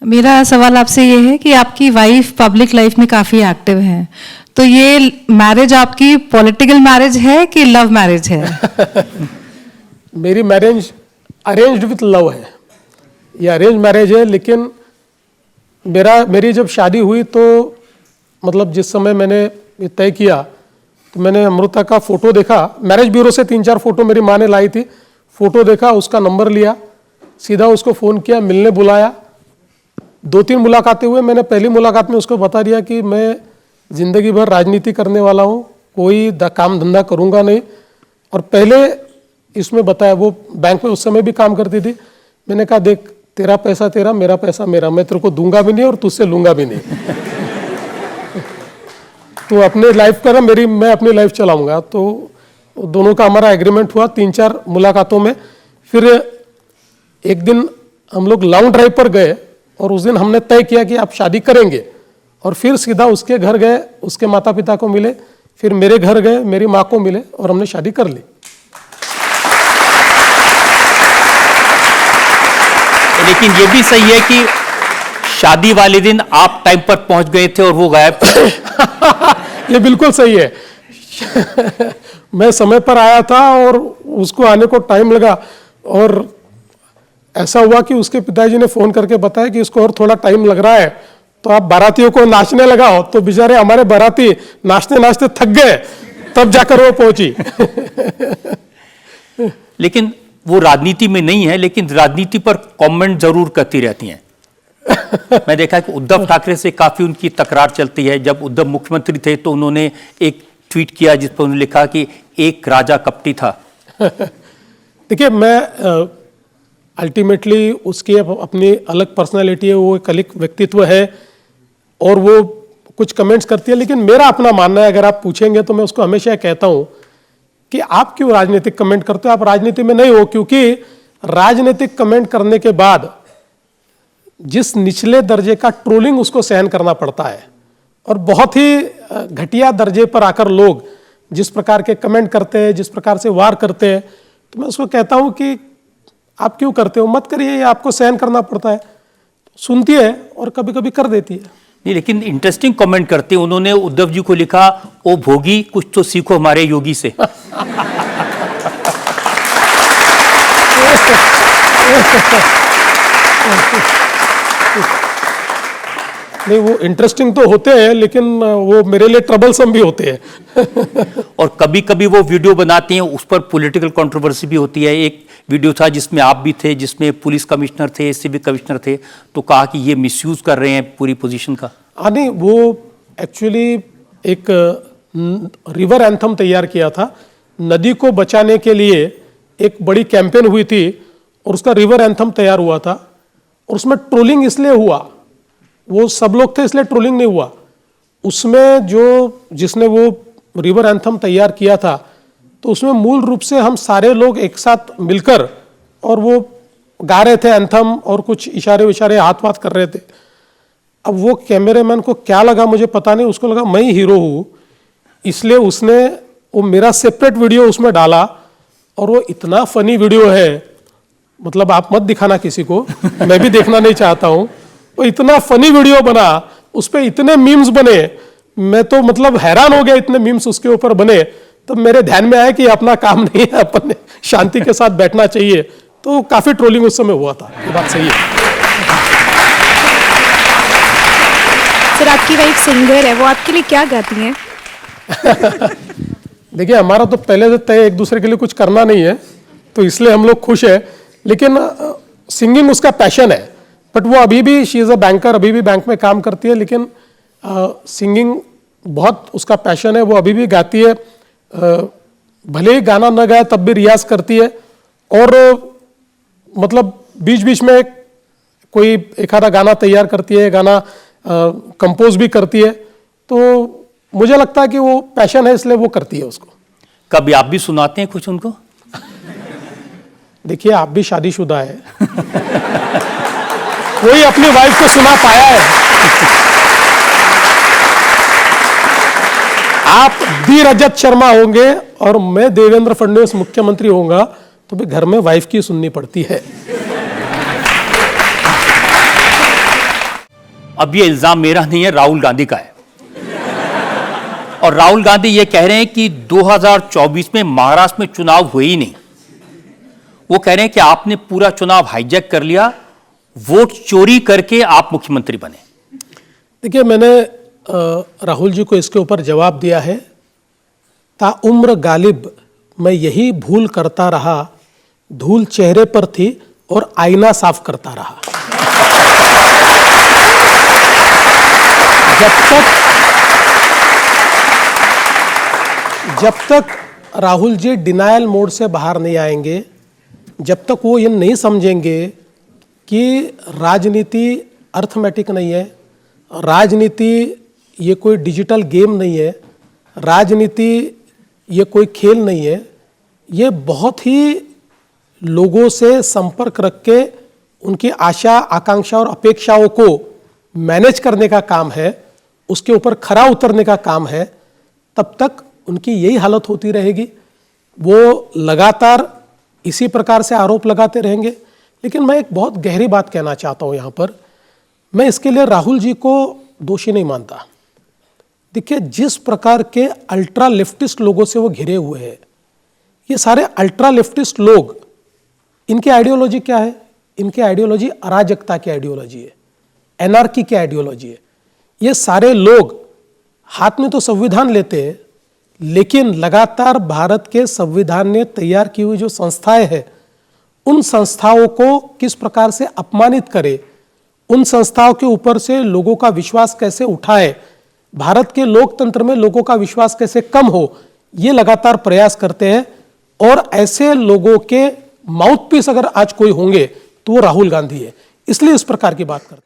मेरा सवाल आपसे ये है कि आपकी वाइफ पब्लिक लाइफ में काफ़ी एक्टिव है, तो ये मैरिज आपकी पॉलिटिकल मैरिज है कि लव मैरिज है? मेरी मैरिज अरेंज्ड विथ लव है, ये अरेंज मैरिज है। लेकिन मेरी जब शादी हुई तो मतलब जिस समय मैंने ये तय किया तो मैंने अमृता का फ़ोटो देखा, मैरिज ब्यूरो से 3-4 फ़ोटो मेरी माँ ने लाई थी, फ़ोटो देखा, उसका नंबर लिया, सीधा उसको फ़ोन किया, मिलने बुलाया। 2-3 मुलाकातें हुए। मैंने पहली मुलाकात में उसको बता दिया कि मैं ज़िंदगी भर राजनीति करने वाला हूँ, कोई काम धंधा करूँगा नहीं। और पहले इसमें बताया, वो बैंक में उस समय भी काम करती थी। मैंने कहा देख, तेरा पैसा तेरा, मेरा पैसा मेरा, मैं तेरे को दूंगा भी नहीं और तुझसे लूँगा भी नहीं। तो अपने लाइफ कर, मैं अपनी लाइफ चलाऊँगा। तो दोनों का हमारा एग्रीमेंट हुआ 3-4 मुलाकातों में। फिर एक दिन हम लोग लॉन्ग ड्राइव पर गए और उस दिन हमने तय किया कि आप शादी करेंगे। और फिर सीधा उसके घर गए, उसके माता पिता को मिले, फिर मेरे घर गए, मेरी माँ को मिले और हमने शादी कर ली। लेकिन ये भी सही है कि शादी वाले दिन आप टाइम पर पहुंच गए थे और वो गायब थे। ये बिल्कुल सही है। मैं समय पर आया था और उसको आने को टाइम लगा। और ऐसा हुआ कि उसके पिताजी ने फोन करके बताया कि इसको और थोड़ा टाइम लग रहा है, तो आप बारातियों को नाचने लगाओ। तो बेचारे हमारे बाराती नाचते नाचते थक गए, तब जाकर वो पहुंची। लेकिन वो राजनीति में नहीं है, लेकिन राजनीति पर कमेंट जरूर करती रहती हैं। मैं देखा कि उद्धव ठाकरे से काफी उनकी तकरार चलती है। जब उद्धव मुख्यमंत्री थे तो उन्होंने एक ट्वीट किया जिस पर उन्होंने लिखा कि एक राजा कपटी था। देखिए, मैं अल्टीमेटली उसकी अपनी अलग पर्सनालिटी है, वो एक अलग व्यक्तित्व है और वो कुछ कमेंट्स करती है। लेकिन मेरा अपना मानना है, अगर आप पूछेंगे तो मैं उसको हमेशा कहता हूं कि आप क्यों राजनीतिक कमेंट करते हो, आप राजनीति में नहीं हो। क्योंकि राजनीतिक कमेंट करने के बाद जिस निचले दर्जे का ट्रोलिंग उसको सहन करना पड़ता है, और बहुत ही घटिया दर्जे पर आकर लोग जिस प्रकार के कमेंट करते हैं, जिस प्रकार से वार करते हैं, तो मैं उसको कहता हूं कि आप क्यों करते हो, मत करिए, ये आपको सहन करना पड़ता है। सुनती है और कभी कभी कर देती है। नहीं, लेकिन इंटरेस्टिंग कमेंट करते हैं। उन्होंने उद्धव जी को लिखा, ओ भोगी कुछ तो सीखो हमारे योगी से। नहीं, वो इंटरेस्टिंग तो होते हैं, लेकिन वो मेरे लिए ट्रबलसम भी होते हैं। और कभी कभी वो वीडियो बनाती हैं, उस पर पॉलिटिकल कंट्रोवर्सी भी होती है। एक वीडियो था जिसमें आप भी थे, जिसमें पुलिस कमिश्नर थे, सिविक कमिश्नर थे, तो कहा कि ये मिसयूज कर रहे हैं पूरी पोजीशन का। नहीं, वो एक्चुअली एक रिवर एंथम तैयार किया था, नदी को बचाने के लिए एक बड़ी कैंपेन हुई थी और उसका रिवर एंथम तैयार हुआ था। और उसमें ट्रोलिंग इसलिए हुआ, वो सब लोग थे इसलिए ट्रोलिंग नहीं हुआ। उसमें जिसने वो रिवर एंथम तैयार किया था, तो उसमें मूल रूप से हम सारे लोग एक साथ मिलकर और वो गा रहे थे एंथम, और कुछ इशारे हाथ वाथ कर रहे थे। अब वो कैमरामैन को क्या लगा मुझे पता नहीं, उसको लगा मैं ही हीरो हूँ, इसलिए उसने वो मेरा सेपरेट वीडियो उसमें डाला। और वो इतना फनी वीडियो है, मतलब आप मत दिखाना किसी को, मैं भी देखना नहीं चाहता हूँ। वो इतना फनी वीडियो बना, उस पर इतने मीम्स बने, मैं तो मतलब हैरान हो गया, इतने मीम्स उसके ऊपर बने। तब मेरे ध्यान में आया कि अपना काम नहीं है, अपन शांति के साथ बैठना चाहिए। तो काफी ट्रोलिंग उस समय हुआ था, ये बात सही है। सर, आपकी वाइफ सिंगर है, वो आपके लिए क्या गाती हैं? देखिए, हमारा तो पहले से तय एक दूसरे के लिए कुछ करना नहीं है, तो इसलिए हम लोग खुश है। लेकिन सिंगिंग उसका पैशन है, बट वो अभी भी, शी इज़ अ बैंकर, अभी भी बैंक में काम करती है। लेकिन सिंगिंग बहुत उसका पैशन है, वो अभी भी गाती है। भले ही गाना न गाए तब भी रियाज करती है। और मतलब बीच बीच में कोई एक आधा गाना तैयार करती है, गाना कंपोज भी करती है। तो मुझे लगता है कि वो पैशन है, इसलिए वो करती है उसको। कभी आप भी सुनाते हैं कुछ उनको? देखिए, आप भी शादीशुदा है। कोई अपनी वाइफ को सुना पाया है? आप डी रजत शर्मा होंगे और मैं देवेंद्र फडणवीस मुख्यमंत्री होऊंगा, तो भी घर में वाइफ की सुननी पड़ती है। अब ये इल्जाम मेरा नहीं है, राहुल गांधी का है। और राहुल गांधी ये कह रहे हैं कि 2024 में महाराष्ट्र में चुनाव हुए ही नहीं। वो कह रहे हैं कि आपने पूरा चुनाव हाईजैक कर लिया, वोट चोरी करके आप मुख्यमंत्री बने। देखिए, मैंने राहुल जी को इसके ऊपर जवाब दिया है, ताउम्र गालिब मैं यही भूल करता रहा, धूल चेहरे पर थी और आईना साफ करता रहा। जब तक राहुल जी डिनायल मोड से बाहर नहीं आएंगे, जब तक वो ये नहीं समझेंगे कि राजनीति अर्थमेटिक नहीं है, राजनीति ये कोई डिजिटल गेम नहीं है, राजनीति ये कोई खेल नहीं है, ये बहुत ही लोगों से संपर्क रख के उनकी आशा आकांक्षा और अपेक्षाओं को मैनेज करने का काम है, उसके ऊपर खरा उतरने का काम है, तब तक उनकी यही हालत होती रहेगी। वो लगातार इसी प्रकार से आरोप लगाते रहेंगे। लेकिन मैं एक बहुत गहरी बात कहना चाहता हूं यहां पर, मैं इसके लिए राहुल जी को दोषी नहीं मानता। देखिए, जिस प्रकार के अल्ट्रा लेफ्टिस्ट लोगों से वो घिरे हुए हैं, ये सारे अल्ट्रा लेफ्टिस्ट लोग, इनकी आइडियोलॉजी क्या है? इनकी आइडियोलॉजी अराजकता की आइडियोलॉजी है, एनार्की की आइडियोलॉजी है। ये सारे लोग हाथ में तो संविधान लेते हैं, लेकिन लगातार भारत के संविधान ने तैयार की हुई जो संस्थाएं हैं, उन संस्थाओं को किस प्रकार से अपमानित करे, उन संस्थाओं के ऊपर से लोगों का विश्वास कैसे उठाए, भारत के लोकतंत्र में लोगों का विश्वास कैसे कम हो, ये लगातार प्रयास करते हैं। और ऐसे लोगों के माउथपीस अगर आज कोई होंगे तो वो राहुल गांधी है, इसलिए इस प्रकार की बात करते हैं।